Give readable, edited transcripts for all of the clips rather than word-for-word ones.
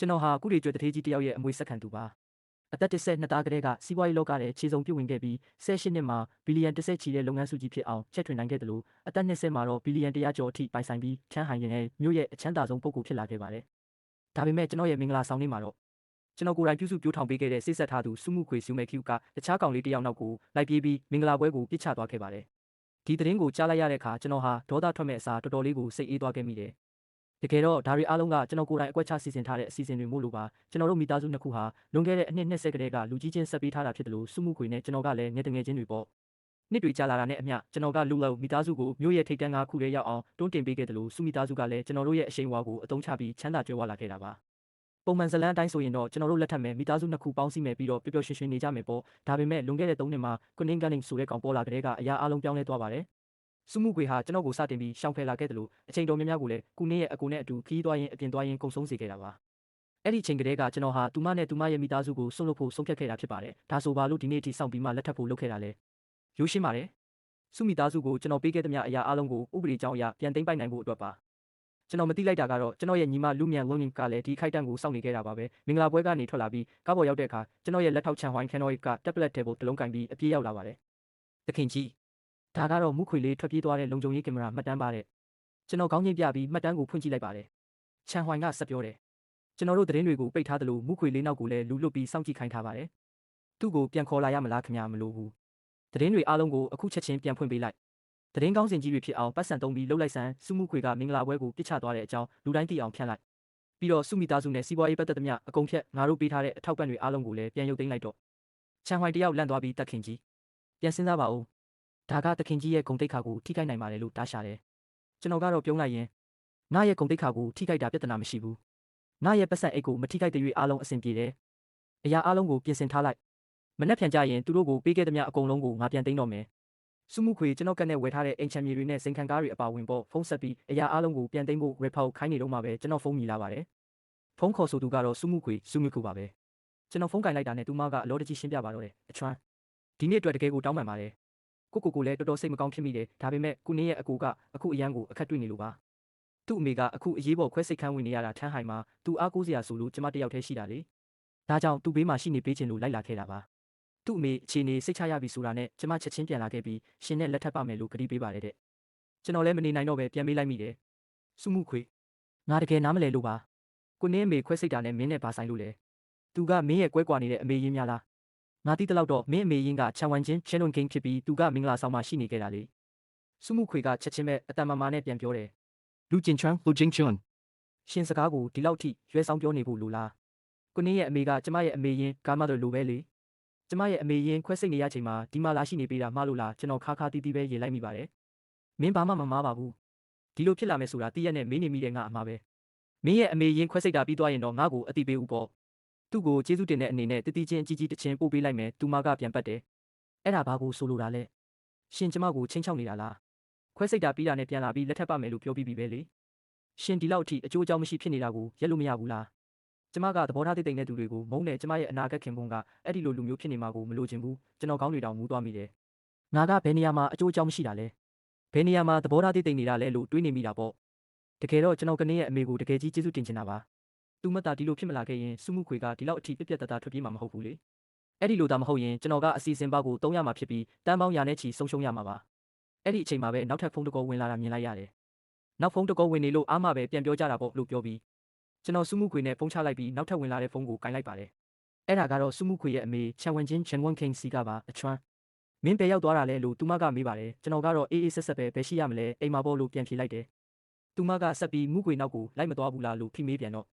ကျွန်တော်ဟာကုတွေကျွတ်တထေးကြီးတယောက်ရဲ့အမွေဆက်ခံသူပါအသက်12သားကလေးကစီးပွားရေးလောကထဲခြေစုံပြုတ်ဝင်ခဲ့ပြီး18နှစ်မှာဘီလီယံ30ချီတဲ့လုပ်ငန်းစုကြီးဖြစ်အောင်ချက်ထွင်နိုင်ခဲ့တယ်လို့အသက်20မှာတော့ဘီလီယံ100ကျော်အထိပိုင်ဆိုင်ပြီးချမ်းဟန်ရင်ရဲ့မြို့ရဲ့အချမ်းသာဆုံးပုဂ္ဂိုလ်ဖြစ်လာခဲ့ပါတယ်ဒါပေမဲ့ကျွန်တော်ရဲ့မင်္ဂလာဆောင်နေ့မှာတော့ကျွန်တော်ကိုယ်တိုင်ပြုစုပြောထောင်ပေးခဲ့တဲ့စိတ်ဆက်ထားသူစုမှုခွေစုမဲကျူကတခြားကောင်လေးတယောက်နောက်ကိုလိုက်ပြေးပြီးမင်္ဂလာပွဲကိုပြစ်ချသွားခဲ့ပါတယ်ဒီသတင်းကိုကြားလိုက်ရတဲ့အခါကျွန်တော်ဟာဒေါသထွက်မဲ့အစားတော်တော်လေးကိုစိတ်အေးသွားခဲ့မိတယ်တကယ်တော့ဒါတွေအားလုံးကကျွန်တော်ကိုယ်တိုင်အကွက်ချစီစဉ်ထားတဲ့အစီအစဉ်တွေမို့လို့ပါကျွန်တော်တို့မိသားစုနှစ်ခုဟာလွန်ခဲ့တဲ့အနှစ်20ကတည်းကလူကြီးချင်းဆက်ပေးထားတာဖြစ်တယ်လို့စုမှုခွေနဲ့ကျွန်တော်ကလည်းငယ်တငယ်ချင်းတွေပေါ့နှစ်တွေကြာလာတာနဲ့အမျှကျွန်တော်ကလူလောက်မိသားစုကိုမြို့ရဲ့ထိပ်တန်း5ခုထဲရောက်အောင်တွန်းတင်ပေးခဲ့တယ်လို့စုမိသားစုကလည်းကျွန်တော်တို့ရဲ့အရှိန်အဝါကိုအသုံးချပြီးချမ်းသာကြွယ်ဝလာခဲ့တာပါပုံမှန်ဇလန်းအတိုင်းဆိုရင်တော့ကျွန်တော်တို့လက်ထပ်မဲ့မိသားစုနှစ်ခုပေါင်းစည်းမဲ့ပြီးတော့ပျော်ပျော်ရွှင်ရွှင်နေကြမယ်ပေါ့ဒါပေမဲ့လွန်ခဲ့တဲ့3နှစ်မှာကွန်နင်းကန်နင်းဆိုတဲ့ကောင်ပေါ်လာတဲ့ကအရာအလုံးပြောင်းလဲသွားပါတယ်စုမှုခွေဟာကျွန်တော်ကိုစတင်ပြီးရှောင်ဖယ်လာခဲ့တယ်လို့အချိန်တော်များများကိုလည်းကုနင်းရဲ့အကူနဲ့အတူခီးသွားရင်အပြင်သွားရင်ကုံဆုံးစေခဲ့တာပါအဲ့ဒီအချိန်ကတည်းကကျွန်တော်ဟာသူမနဲ့သူမရဲ့မိသားစုကိုဆွန့်လွတ်ဖို့ဆုံးဖြတ်ခဲ့တာဖြစ်ပါတယ်ဒါဆိုပါလို့ဒီနေ့အထိစောင့်ပြီးမှလက်ထပ်ဖို့လုပ်ခဲ့တာလေရိုးရှင်းပါတယ်စုမိသားစုကိုကျွန်တော်ပေးခဲ့သမျှအရာအလုံးကိုဥပဒေကြောင်းအရပြန်သိမ်းပိုက်နိုင်ဖို့အတွက်ပါကျွန်တော်မသိလိုက်တာကတော့ကျွန်တော်ရဲ့ညီမလူမြန်လုံးရင်ကလည်းဒီခိုက်တန့်ကိုစောင့်နေခဲ့တာပါပဲမင်္ဂလာပွဲကနေထွက်လာပြီးကားပေါ်ရောက်တဲ့အခါကျွန်တော်ရဲ့လက်ထောက်ချန်ဝိုင်းခန်နော်ကတက်ပလက်ထဲကိုတလုံးကင်ပြီးအပြေးရောက်လာပါတယ်သခင်ကြီးဒါကတော့မှုခွေလေးထွက်ပြေးသွားတဲ့လုံခြုံရေးကင်မရာမှတ်တမ်းပါတဲ့ကျွန်တော်ခေါင်းချင်းပြပြီးမှတ်တမ်းကိုဖွင့်ကြည့်လိုက်ပါတယ်ချန်ဝိုင်းကဆက်ပြောတယ်ကျွန်တော်တို့သတင်းတွေကိုပိတ်ထားသလိုမှုခွေလေးနောက်ကိုလည်းလူလွတ်ပြီးစောင့်ကြည့်ခိုင်းထားပါတယ်သူ့ကိုပြန်ခေါ်လာရမလားခင်ဗျာမလို့ဘူးသတင်းတွေအားလုံးကိုအခုချက်ချင်းပြန်ဖွင့်ပေးလိုက်သတင်းကောင်းစင်ကြီးတွေဖြစ်အောင်ပတ်စံသုံးပြီးလှုပ်လိုက်စမ်းစုမှုခွေကမင်္ဂလာပွဲကိုပြစ်ချသွားတဲ့အကြောင်းလူတိုင်းသိအောင်ဖြန့်လိုက်ပြီးတော့စုမိသားစုနဲ့စီးပွားရေးပတ်သက်သမျှအကုန်ဖြတ်ငါတို့ပေးထားတဲ့အထောက်ပံ့တွေအားလုံးကိုလည်းပြန်ရုပ်သိမ်းလိုက်တော့ချန်ဝိုင်တယောက်လန့်သွားပြီးတခင်ကြီးပြန်စဉ်းစားပါဦးဒါကတခင်ကြီးရဲ့ဂုံတိတ်ခါကိုထိခိုက်နိုင်ပါတယ်လို့တားရှာတယ်ကျွန်တော်ကတော့ပြုံးလိုက်ရင်ငါရဲ့ဂုံတိတ်ခါကိုထိခိုက်တာပြဿနာမရှိဘူးငါရဲ့ပတ်စံအိတ်ကိုမထိခိုက်တဲ့၍အားလုံးအဆင်ပြေတယ်အရာအားလုံးကိုပြင်ဆင်ထားလိုက်မနှက်ဖြန်ကြရင်သူတို့ကိုပေးခဲ့သမျှအကုန်လုံးကိုငါပြန်သိမ်းတော့မယ်စုမှုခွေကျွန်တော်ကနဲ့ဝယ်ထားတဲ့အိမ်ချမ်းမြေတွေနဲ့စိန်ခံကားတွေအပါဝင်ပေါ့ဖုန်းဆက်ပြီးအရာအားလုံးကိုပြန်သိမ်းဖို့ရဖောက်ခိုင်းနေတော့မှပဲကျွန်တော်ဖုန်းမြည်လာပါတယ်ဖုန်းခေါ်ဆိုသူကတော့စုမှုခွေစုမှုခုပါပဲကျွန်တော်ဖုန်းကင်လိုက်တာနဲ့သူမကအလောတကြီးရှင်းပြပါတော့တယ်အချွမ်းဒီနေ့အတွက်တကယ်ကိုတောင်းပန်ပါတယ်ကိုလည်းတော်တော်စိတ်မကောင်းဖြစ်မိတယ်ဒါပေမဲ့ကုနင်းရဲ့အကူကအခုအရန်ကိုအခက်တွေ့နေလို့ပါသူ့အမေကအခုအရေးပေါ်ခွဲစိတ်ခန်းဝင်နေရတာထမ်းဟိုင်မှာသူအားကိုးစရာဆိုလို့ကျမတယောက်တည်းရှိတာလေဒါကြောင့်သူ့ဘေးမှာရှိနေပေးချင်လို့လိုက်လာခဲ့တာပါသူ့အမေအခြေအနေစိတ်ချရပြီဆိုတာနဲ့ကျမချက်ချင်းပြန်လာခဲ့ပြီးရှင်နဲ့လက်ထပ်ပါမယ်လို့ကတိပေးပါတယ်တဲ့ကျွန်တော်လည်းမနေနိုင်တော့ပဲပြန်မေးလိုက်မိတယ်စုမှုခွေငါတကယ်နားမလဲလို့ပါကိုနင်းအမေခွဲစိတ်တာနဲ့မင်းနဲ့ဘာဆိုင်လို့လဲသူကမင်းရဲ့ကွဲကွာနေတဲ့အမေရင်းများလားငါတိတလောက်တော့မင်းအမေရင်းကချန်ဝမ်ချင်းချန်လွန်ကင်းဖြစ်ပြီးသူကမင်္ဂလာဆောင်မှာရှိနေခဲ့တာလေစုမှုခွေကချက်ချင်းပဲအတန်မာမာနဲ့ပြန်ပြောတယ်လူကျင်ချွန်းလူကျင်းချွန်းရှင်စကားကိုဒီလောက်ထိရွဲဆောင်ပြောနေဖို့လိုလားကိုနင်းရဲ့အမေကကျမရဲ့အမေရင်းကာမတော်လိုပဲလေကျမရဲ့အမေရင်းခွဲစိတ်နေရချိန်မှာဒီမှာလာရှိနေပေးတာမှားလို့လားကျွန်တော်ခါခါတီးတီးပဲရေလိုက်မိပါတယ်မင်းဘာမှမမားပါဘူးဒီလိုဖြစ်လာမယ်ဆိုတာတည့်ရက်နဲ့မင်းနေမိတဲ့ငါအမှားပဲမင်းရဲ့အမေရင်းခွဲစိတ်တာပြီးသွားရင်တော့ငါ့ကိုအတိပေးဦးပေါ့သူ့ကိုကျေးဇူးတင်တဲ့အနေနဲ့တတိချင်းအကြီးကြီးတချင်းပို့ပေးလိုက်မယ်သူမကပြန်ပတ်တယ်အဲ့ဒါဘာကိုဆိုလိုတာလဲရှင်ကျမကိုချင်းချောက်နေတာလားခွဲစိတ်တာပြီးတာနဲ့ပြန်လာပြီးလက်ထပ်ပါမယ်လို့ပြောပြီးပြီပဲလေရှင်ဒီလောက်အထိအကျိုးအကြောင်းမရှိဖြစ်နေတာကိုရက်လို့မရဘူးလားကျမကသဘောထားသိတဲ့သူတွေကိုမုန်းတယ်ကျမရဲ့အနာဂတ်ခင်ပွန်းကအဲ့ဒီလိုလူမျိုးဖြစ်နေမှာကိုမလိုချင်ဘူးကျွန်တော်ကောင်းတွေတောင်မူးသွားမိတယ်ငါကဘယ်နေရာမှာအကျိုးအကြောင်းမရှိတာလဲဘယ်နေရာမှာသဘောထားသိနေတာလဲလို့တွေးနေမိတာပေါ့တကယ်တော့ကျွန်တော်ကနေရဲ့အမေကိုတကယ်ကြီးကျေးဇူးတင်ချင်တာပါသူမတာဒီလိုဖြစ်မလာခဲ့ရင်စုမှုခွေကဒီလောက်အထိပြက်ပြက်တသားထွက်ပြေးမှာမဟုတ်ဘူးလေအဲ့ဒီလိုသာမဟုတ်ရင်ကျွန်တော်ကအစီအစဉ်ပါကို300မှာဖြစ်ပြီးတန်းပေါင်းရာနဲ့ချီဆုံးရှုံးရမှာပါအဲ့ဒီအချိန်မှာပဲနောက်ထပ်ဖုန်းတကောဝင်လာတာမြင်လိုက်ရတယ်နောက်ဖုန်းတကောဝင်နေလို့အားမပဲပြန်ပြောကြတာပေါ့လို့ပြောပြီးကျွန်တော်စုမှုခွေနဲ့ဖုန်းချလိုက်ပြီးနောက်ထပ်ဝင်လာတဲ့ဖုန်းကိုကင်လိုက်ပါတယ်အဲ့ဒါကတော့စုမှုခွေရဲ့အမေချန်ဝမ်ချင်းချန်ဝမ်ကင်းစီကပါအချွမ်းမင်းပဲရောက်သွားတာလဲလို့သူမကမေးပါတယ်ကျွန်တော်ကတော့အေးအေးဆက်ဆက်ပဲရှိရမလဲအိမ်မှာပေါ့လို့ပြန်ဖြေလိုက်တယ်သူမကဆက်ပြီးမှုခွေနောက်ကိုလိုက်မသွားဘူးလားလို့ဖိမေးပြန်တော့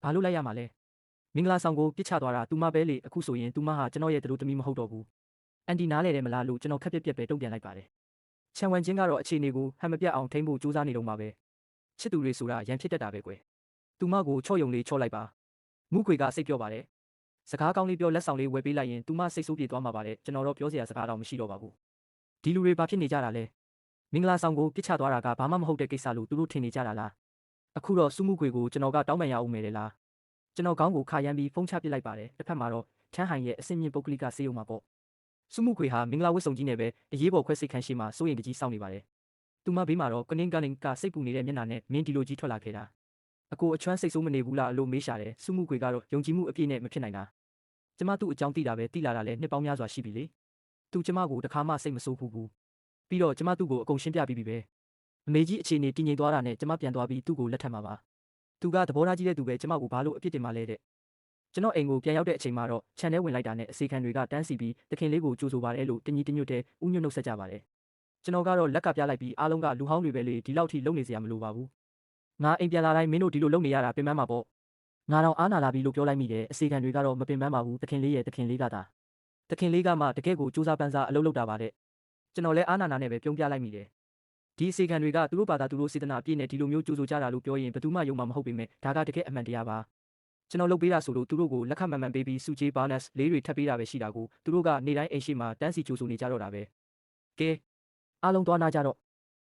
ဘာလို့လိုက်ရမှာလဲမင်္ဂလာဆောင်ကိုပြစ်ချသွားတာသူမပဲလေအခုဆိုရင်သူမဟာကျွန်တော်ရဲ့တူသမီးမဟုတ်တော့ဘူးအန်တီနားလဲတယ်မလားလို့ကျွန်တော်ခက်ပြက်ပြက်ပဲတုံ့ပြန်လိုက်ပါတယ်ချန်ဝမ်ချင်းကတော့အခြေအနေကိုဟန်မပြတ်အောင်ထိန်းဖို့ကြိုးစားနေတော့မှာပဲချစ်သူတွေဆိုတာရန်ဖြစ်တတ်တာပဲကွယ်သူမကိုချော့ယုံလေးချော့လိုက်ပါမှုခွေကစိတ်ပြောပါတယ်စကားကောင်းလေးပြောလက်ဆောင်လေးဝယ်ပေးလိုက်ရင်သူမစိတ်ဆိုးပြေသွားမှာပါလေကျွန်တော်တော့ပြောစရာစကားတော့မရှိတော့ပါဘူးဒီလူတွေဘာဖြစ်နေကြတာလဲမင်္ဂလာဆောင်ကိုပြစ်ချသွားတာကဘာမှမဟုတ်တဲ့ကိစ္စလို့သူတို့ထင်နေကြတာလားအခုတော့စုမှုခွေကိုကျွန်တော်ကတောင်းပန်ရအောင်မယ်လေလားကျွန်တော်ခေါင်းကိုခါရမ်းပြီးဖုန်းချပစ်လိုက်ပါတယ်တစ်ဖက်မှာတော့ချမ်းဟိုင်ရဲ့အစင်မြင့်ပုဂ္ဂလိကစေယုံမှာပေါ့စုမှုခွေဟာမင်္ဂလာဝတ်စုံကြီးနဲ့ပဲအရေးပေါ်ခွဲစိတ်ခန်းရှိမှစိုးရင်တကြီးစောင့်နေပါတယ်သူမဘေးမှာတော့ကနင်းကစိတ်ပူနေတဲ့မျက်နှာနဲ့မင်းဒီလိုကြီးထွက်လာခဲ့တာ အကိုအချွမ်းစိတ်ဆိုးမနေဘူးလားလို့မေးရှာတယ်စုမှုခွေကတော့ယုံကြည်မှုအပြည့်နဲ့မဖြစ်နိုင်တာကျမသူ့အကြောင်းသိတာပဲသိလာတာလည်းနှစ်ပေါင်းများစွာရှိပြီလေသူကျမကိုတခါမှစိတ်မဆိုးဘူးပြီးတော့ကျမသူ့ကိုအကုန်ရှင်းပြပြီးပြီပဲအမေကြီးအခြေအနေတည်ငြိမ်သွားတာနဲ့ကျမပြန်သွားပြီးသူ့ကိုလက်ထပ်မှာပါသူကသဘောထားကြီးတဲ့သူပဲကျမကိုဘာလို့အပြစ်တင်မှလဲတဲ့ကျွန်တော်အိမ်ကိုပြန်ရောက်တဲ့အချိန်မှာတော့ခြံထဲဝင်လိုက်တာနဲ့အစီခံတွေကတန်းစီပြီးတခင်လေးကိုကြိုးဆိုပါတယ်လို့တညီတညွတ်တဲ့ဥညွတ်နှုတ်ဆက်ကြပါတယ်ကျွန်တော်ကတော့လက်ကပြလိုက်ပြီးအားလုံးကလူဟောင်းတွေပဲလေဒီလောက်ထိလုံနေစရာမလိုပါဘူးငါအိမ်ပြန်လာတိုင်းမင်းတို့ဒီလိုလုံနေရတာပင်ပန်းမှာပေါ့ငါတော့အားနာလာပြီလို့ပြောလိုက်မိတယ်အစီခံတွေကတော့မပင်ပန်းပါဘူးတခင်လေးရဲ့တခင်လေးကသာတခင်လေးကမှတကယ့်ကိုစူးစမ်းပန်းစားအလုပ်လုပ်တာပါတဲ့ကျွန်တော်လည်းအားနာနာနဲ့ပဲပြုံးပြလိုက်မိတယ်ဒီအစီခံတွေကသူတို့ဘာသာသူတို့စေတနာအပြည့်နဲ့ဒီလိုမျိုးကြိုးဆိုကြတာလို့ပြောရင်ဘယ်သူမှယုံမှာမဟုတ်ပေမဲ့ဒါကတကယ်အမှန်တရားပါကျွန်တော်လုပ်ပေးတာဆိုလို့သူတို့ကိုလက်ခမှန်မှန်ပေးပြီးစုချေးဘာနက်လေးတွေထပ်ပေးတာပဲရှိတာကိုသူတို့ကနေတိုင်းအိမ်ရှိမှာတန်းစီကြိုးဆိုနေကြတော့တာပဲကဲအားလုံးသွားနာကြတော့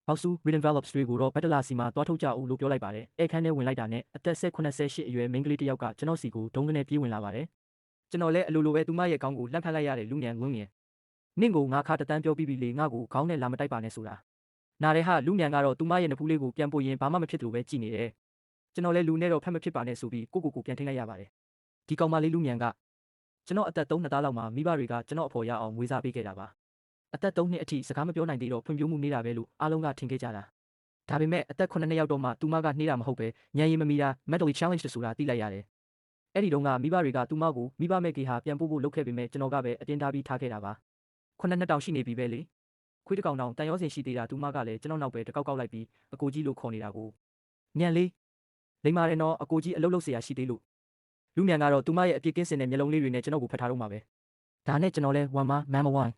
ဘောက်စု Written Envelopes တွေကိုတော့ဘက်တလာစီမှာသွားထုတ်ကြအောင်လို့ပြောလိုက်ပါတယ်အခန်းထဲဝင်လိုက်တာနဲ့အသက်88အရွယ်မိန်းကလေးတစ်ယောက်ကကျွန်တော်စီကိုဒုံကနေပြေးဝင်လာပါတယ်ကျွန်တော်လည်းအလိုလိုပဲသူမရဲ့ခေါင်းကိုလှမ်းဖက်လိုက်ရတယ်လူငယ်ငွန်းငယ်နင့်ကိုငါခါတတန်းပြောပြီးပြီလေငါကိုခေါင်းနဲ့လာမတိုက်ပါနဲ့ဆိုတာနားရဲဟာလူငယ်ကတော့သူမရဲ့နဖူးလေးကိုပြန်ပို့ရင်ဘာမှမဖြစ်လို့ပဲကြည်နေတယ်ကျွန်တော်လည်းလူနဲ့တော့ဖက်မဖြစ်ပါနဲ့ဆိုပြီးကိုပြန်ထိန်းလိုက်ရပါတယ်ဒီကောင်မလေးလူငယ်ကကျွန်တော်အသက်3 နှစ်သားလောက်မှာမိဘတွေကကျွန်တော်အဖော်ရအောင်မွေးစားပေးခဲ့တာပါအသက်3 နှစ်အထိစကားမပြောနိုင်သေးတော့ဖွံ့ဖြိုးမှုနေတာပဲလို့အားလုံးကထင်ခဲ့ကြတာဒါပေမဲ့အသက်9 နှစ်ရောက်တော့မှသူမကနှေးတာမဟုတ်ပဲဉာဏ်ရည်မမီတာ mentally challenged ဆိုတာသိလိုက်ရတယ်အဲ့ဒီတော့ကမိဘတွေကသူမကိုမိဘမဲ့ကေဟာပြန်ပို့ဖို့လုပ်ခဲ့ပေမဲ့ကျွန်တော်ကပဲအတင်းထားပြီးထားခဲ့တာပါ9 နှစ်တောင်ရှိနေပြီပဲလေခွေးတကောင်တောင်တန်ရောစင်ရှိသေးတာသူမကလည်းကျွန်တော်နောက်ပဲတကောက်လိုက်ပြီးအကိုကြီးလို့ခေါ်နေတာကိုညံလေးလိမ္မာတယ်နော်အကိုကြီးအလုပ်လုပ်เสียရရှိသေးလို့လူမြန်ကတော့သူမရဲ့အပြစ်ကင်းစင်တဲ့မျက်လုံးလေးတွေနဲ့ကျွန်တော်ကိုဖတ်ထားတော့မှာပဲဒါနဲ့ကျွန်တော်လဲ1 man 1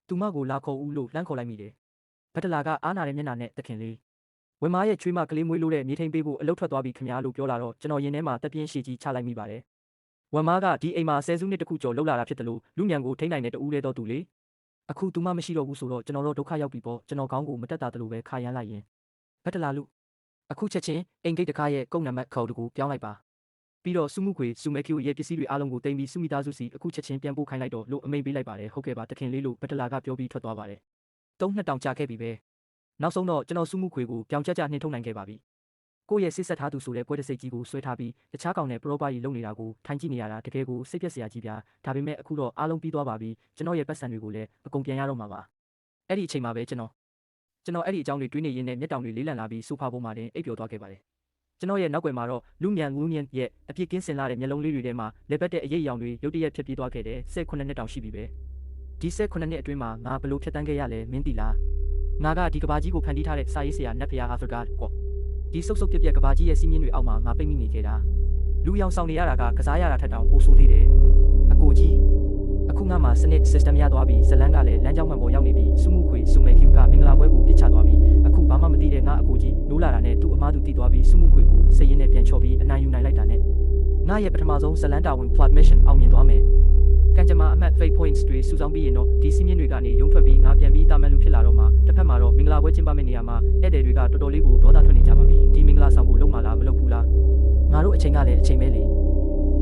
သူမကိုလာခေါ်ဦးလို့လှမ်းခေါ်လိုက်မိတယ်ဘက်တလာကအားနာတဲ့မျက်နှာနဲ့တခင်လေးဝင်းမရဲ့ချွေးမကလေးမွေးလို့တဲ့မြေထိန်ပေးဖို့အလုပ်ထွက်သွားပြီးခမရလို့ပြောလာတော့ကျွန်တော်ရင်ထဲမှာတက်ပြင်းရှည်ကြီးချလိုက်မိပါတယ်ဝင်းမကဒီအိမ်မှာဆယ်စုနှစ်တခုကျော်လှုပ်လာတာဖြစ်တယ်လို့လူမြန်ကိုထိန်းနိုင်တဲ့တူးရဲတော့သူလေအခုသူမမရှိတော့ဘူးဆိုတော့ကျွန်တော်တို့ဒုက္ခရောက်ပြီပေါ့ကျွန်တော်ခေါင်းကိုမတက်တာတလို့ပဲခါရမ်းလိုက်ရင်ဘက်တလာလူအခုချက်ချင်းအိမ်ဂိတ်တကားရဲ့ကုန်းနံပါတ်ခေါ်တကူပြောင်းလိုက်ပါပြီးတော့စုမှုခွေစုမဲကျူရဲ့ပစ္စည်းတွေအားလုံးကိုတင်ပြီးစုမိသားစုစီအခုချက်ချင်းပြန်ပို့ခိုင်းလိုက်တော့လို့အမိန့်ပေးလိုက်ပါတယ်ဟုတ်ကဲ့ပါတခင်လေးလို့ဘက်တလာကပြောပြီးထွက်သွားပါတယ်3 နှစ်တောင်ကြာခဲ့ပြီပဲနောက်ဆုံးတော့ကျွန်တော်စုမှုခွေကိုပြောင်းကြနှင်းထုတ်နိုင်ခဲ့ပါပြီကိုယ့်ရဲ့စစ်ဆက်ထားသူဆိုတဲ့ပွဲတစိတ်ကြီးကိုဆွဲထားပြီးတခြားကောင်နဲ့ပရောပါကြီးလုံနေတာကိုထိုင်ကြည့်နေရတာတကယ်ကိုစိတ်ပြက်စရာကြီးပြားဒါပေမဲ့အခုတော့အားလုံးပြီးသွားပါပြီကျွန်တော်ရဲ့ပတ်စံတွေကိုလည်းအကုန်ပြန်ရတော့မှာပါအဲ့ဒီအချိန်မှာပဲကျွန်တော်အဲ့ဒီအကြောင်းတွေတွေးနေရင်းနဲ့မျက်တောင်တွေလေးလံလာပြီးဆိုဖာပေါ်မှာတင်အိပ်ပျော်သွားခဲ့ပါတယ်ကျွန်တော်ရဲ့နောက်ွယ်မှာတော့လူမြန်ရဲ့အပြစ်ကင်းစင်လာတဲ့မျက်လုံးလေးတွေထဲမှာလက်ပတ်တဲ့အရေးအယောင်တွေရုတ်တရက်ဖြစ်ပြေးသွားခဲ့တယ်18 နှစ်တောင်ရှိပြီပဲဒီ18 နှစ်အတွင်းမှာငါဘလို့ဖြတ်တန်းခဲ့ရလဲမင်းသိလားငါကဒီကဘာကြီးကိုဖန်တီးထားတဲ့စာရေးဆရာနတ်ဖျားအာဖရိကပေါ့ဒီစုပ်စုပ်ပြက်ကဘာကြီးရဲ့စီးမြင့်တွေအောက်မှာငါပိတ်မိနေခဲ့တာလူရောင်ဆောင်နေရတာကကစားရတာထက်တောင်ပိုဆိုးသေးတယ်အကိုကြီးအခုငါမှာစနစ် system ရသွားပြီးဇလန်းကလည်းလမ်းကြောင်းမှန်ပေါ်ရောက်နေပြီးစုမှုခွေစုမဲကျူကမင်္ဂလာပွဲကိုပြစ်ချသွားပြီးအခုဘာမှမသိတဲ့ငါအကိုကြီးနိုးလာတာနဲ့သူ့အမားသူတည်သွားပြီးစုမှုခွေကိုစိတ်ရင်းနဲ့ပြန်ချော်ပြီးအနိုင်ယူနိုင်လိုက်တာနဲ့ငါရဲ့ပထမဆုံးဇလန်းတာဝန် plot mission အောင်မြင်သွားမယ်ကံကြမ္မာအမှတ် fate points တွေစုဆောင်းပြီးရင်တော့ဒီစီးမြင့်တွေကနေရုံထွက်ပြီးငါပြန်ပြီးတာမန်လူဖြစ်လာတော့မှတစ်ဖက်မှာတော့မင်္ဂလာပွဲကျင်းပမယ့်နေရာမှာဧည့်သည်တွေကတော်တော်လေးကိုဒေါသထွက်နေကြပါပြီဒီမင်္ဂလာဆောင်ကိုလုံးမလားမလုပ်ဘူးလားငါတို့အချိန်ကလည်းအချိန်ပဲလ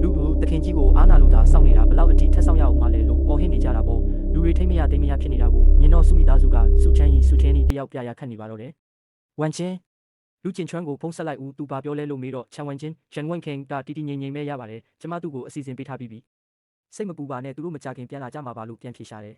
ေလူကတခင်ကြီးကိုအားနာလို့သာစောင့်နေတာဘလောက်အထိထက်ဆောင်ရအောင်မလဲလို့ပေါ်ဟစ်နေကြတာပေါ့လူတွေထိမ့်မရသိမရဖြစ်နေတာကိုမြင်တော့စုမိသားစုကစုချမ်းကြီးတယောက်ပြရခတ်နေပါတော့တယ်ဝမ်ချင်းလူကျင်ချွမ်းကိုဖုံးဆက်လိုက်ဦးသူဘာပြောလဲလို့မေးတော့ချန်ဝမ်ချင်းဂျန်ဝမ်ခင်ကတီတီငိမ့်ငိမ့်ပဲရပါတယ်ကျမသူ့ကိုအစီအစဉ်ပေးထားပြီးပြီစိတ်မပူပါနဲ့သူတို့မကြခင်ပြန်လာကြမှာပါလို့ပြန်ဖြေရှာတယ်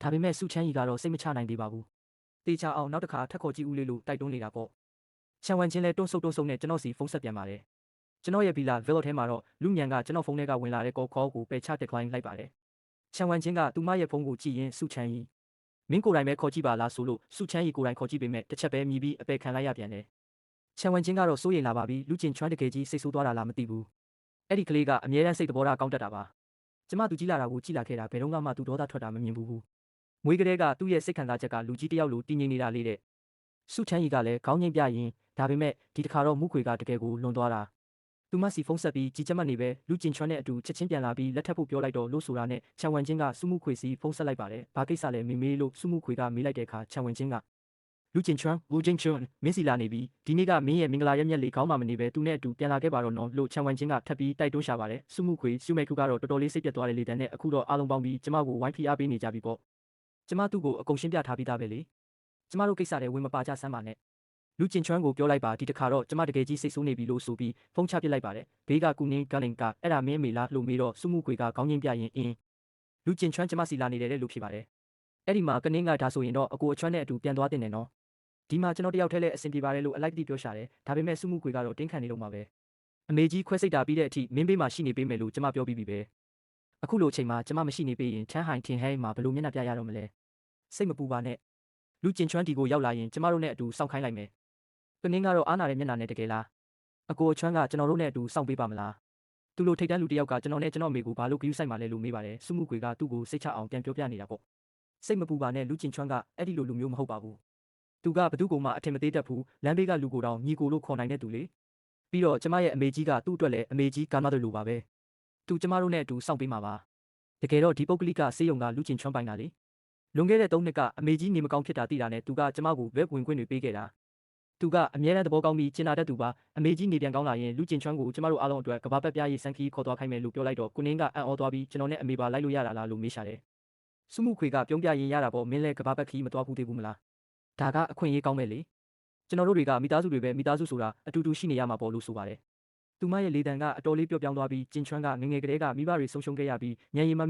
ဒါပေမဲ့စုချမ်းကြီးကတော့စိတ်မချနိုင်သေးပါဘူးတေချာအောင်နောက်တစ်ခါထက်ခေါ်ကြည့်ဦးလေးလို့တိုက်တွန်းနေတာပေါ့ချန်ဝမ်ချင်းလည်းတွန်းဆုပ်နဲ့ကျွန်တော်စီဖုံးဆက်ပြန်ပါတယ်ကျွန်တော်ရဲ့ဗီလာဗီလော့ထဲမှာတော့လူညံကကျွန်တော်ဖုန်းထဲကဝင်လာတဲ့ကော်ခေါ်ကိုပယ်ချ decline လိုက်ပါတယ်ချန်ဝမ်ချင်းကသူမရဲ့ဖုန်းကိုကြည့်ရင်စုချမ်းကြီးမင်းကိုယ်တိုင်ပဲခေါ်ကြည့်ပါလားဆိုလို့စုချမ်းကြီးကိုယ်တိုင်ခေါ်ကြည့်ပေမဲ့တစ်ချက်ပဲမြည်ပြီးအပယ်ခံလိုက်ရပြန်တယ်ချန်ဝမ်ချင်းကတော့စိုးရိမ်လာပါပြီလူကျင်ချွမ်းတကယ်ကြီးစိတ်ဆိုးသွားတာလားမသိဘူးအဲ့ဒီကလေးကအမြဲတမ်းစိတ်တဘောထားကောင်းတတ်တာပါကျမသူကြီးလာတာကိုကြည့်လာခဲ့တာဘယ်တော့မှသူဒေါသထွက်တာမမြင်ဘူးမွေးကလေးကသူ့ရဲ့စိတ်ခံစားချက်ကလူကြီးတယောက်လိုတည်ငြိမ်နေတာလေးတဲ့စုချမ်းကြီးကလည်းခေါင်းငိမ့်ပြရင်ဒါပေမဲ့ဒီတစ်ခါတော့မူခွေကတကယ်ကိုလွန်သွားတာသူမစီဖုန်းဆက်ပြီးကြီးကျမတ်နေပဲလူကျင်ချွမ်းနဲ့အတူချက်ချင်းပြန်လာပြီးလက်ထပ်ဖို့ပြောလိုက်တော့လို့ဆိုတာနဲ့ချန်ဝမ်ချင်းကစုမှုခွေစီဖုန်းဆက်လိုက်ပါတယ်ဘာကိစ္စလဲမေးလို့စုမှုခွေကမေးလိုက်တဲ့အခါချန်ဝမ်ချင်းကလူကျင်ချွမ်းမင်းစီလာနေပြီဒီနေ့ကမင်းရဲ့မင်္ဂလာရက်မြက်လေးခေါင်းမှမနေပဲသူနဲ့အတူပြန်လာခဲ့ပါတော့နော်လို့ချန်ဝမ်ချင်းကထပ်ပြီးတိုက်တွန်းရှာပါတယ်စုမှုခွေစုမဲခုကတော့တော်တော်လေးစိတ်ပြတ်သွားတယ်လေတန်းနဲ့အခုတော့အားလုံးပေါင်းပြီးကျမကိုဝိုင်းဖိအားပေးနေကြပြီပေါ့ကျမသူ့ကိုအကုန်ရှင်းပြထားပြီးသားပဲလေကျမတို့ကိစ္စတွေဝင်မပါကြစမ်းပါနဲ့ လူကျင်ချွမ်းကိုပြောလိုက်ပါဒီတခါတော့ကျမတကယ်ကြီးစိတ်ဆိုးနေပြီလို့ဆိုပြီးဖုန်းချပစ်လိုက်ပါတယ်ဘေးကကူနင်းကလင်ကအဲ့ဒါမင်းအမေလားလို့မေးတော့စုမှုခွေကခေါင်းငင်းပြရင်အင်းလူကျင်ချွမ်းကျမစီလာနေတယ်လို့ဖြစ်ပါတယ်အဲ့ဒီမှာကနင်းကဒါဆိုရင်တော့အကိုအချွမ်းနဲ့အတူပြန်သွားတင်တယ်နော်ဒီမှာကျွန်တော်တယောက်တည်းလည်းအဆင်ပြေပါတယ်လို့အလိုက်တိပြောရှာတယ်ဒါပေမဲ့စုမှုခွေကတော့တင်းခံနေတော့မှာပဲအမေကြီးခွဲစိတ်တာပြီးတဲ့အထိမင်းဘေးမှာရှိနေပေးမယ်လို့ကျမပြောပြီးပြီပဲအခုလိုအချိန်မှာကျမမရှိနေပေးရင်ချမ်းဟိုင်ထင်ဟဲမှာဘယ်လိုမျက်နှာပြရတော့မလဲစိတ်မပူပါနဲ့လူကျင်ချွမ်းဒီကိုရောက်လာရင်ကျမတို့နဲ့အတူစောင့်ခိုင်းလိုက်မယ်ကနင်းကတော့အားနာတဲ့မျက်နှာနဲ့တကယ်လားအကိုအချွမ်းကကျွန်တော်တို့နဲ့အတူစောင့်ပေးပါမလားသူလိုထိတ်တန်းလူတယောက်ကကျွန်တော်နဲ့ကျွန်တော်အမေကိုဘာလို့ဂရုစိုက်မှလဲလို့မေးပါတယ်စုမှုခွေကသူ့ကိုစိတ်ချအောင်ပြန်ပြောပြနေတာပေါ့စိတ်မပူပါနဲ့လူကျင်ချွမ်းကအဲ့ဒီလိုလူမျိုးမဟုတ်ပါဘူးသူကဘသူ့ကိုမှအထင်မသေးတတ်ဘူးလမ်းဘေးကလူကိုတောင်ညီကိုလို့ခေါ်နိုင်တဲ့သူလေပြီးတော့ကျမရဲ့အမေကြီးကသူ့အတွက်လည်းအမေကြီးကာမတို့လိုပါပဲသူကျမတို့နဲ့အတူစောင့်ပေးမှာပါတကယ်တော့ဒီပုဂ္ဂလိကစေယုံကလူကျင်ချွမ်းပိုင်တာလေလွန်ခဲ့တဲ့3နှစ်ကအမေကြီးနေမကောင်းဖြစ်တာသိတာနဲ့သူကကျမကိုဘက်ဝင်ခွင့်တွေပေးခဲ့တာသူကအမြဲတမ်းသဘောကောင်းပြီးကျင်နာတတ်သူပါအမေကြီးနေပြန်ကောင်းလာရင်လူကျင်ချွမ်းကိုကျမတို့အားလုံးအတွက်ကဘာပတ်ပြားရေးစံခီးခေါ်သွားခိုင်းမယ်လို့ပြောလိုက်တော့ကိုနင်းကအံ့ဩသွားပြီးကျွန်တော်နဲ့အမေပါလိုက်လို့ရတာလားလို့မေးရှာတယ်စုမှုခွေကပြုံးပြရင်ရတာပေါ့မင်းလည်းကဘာပတ်ခီးမသွားဘူးသေးဘူးမလားဒါကအခွင့်အရေးကောင်းမဲ့လေကျွန်တော်တို့တွေကမိသားစုတွေပဲမိသားစုဆိုတာအတူတူရှိနေရမှာပေါ့လို့ဆိုပါတယ်သူမရဲ့လေတံကအတော်လေးပျော့ပြောင်းသွားပြီးကျင်ချွမ်းကငငယ်ကလေးကမိဘတွေဆုံးရှုံးခဲ့ရပြီးညံရီမ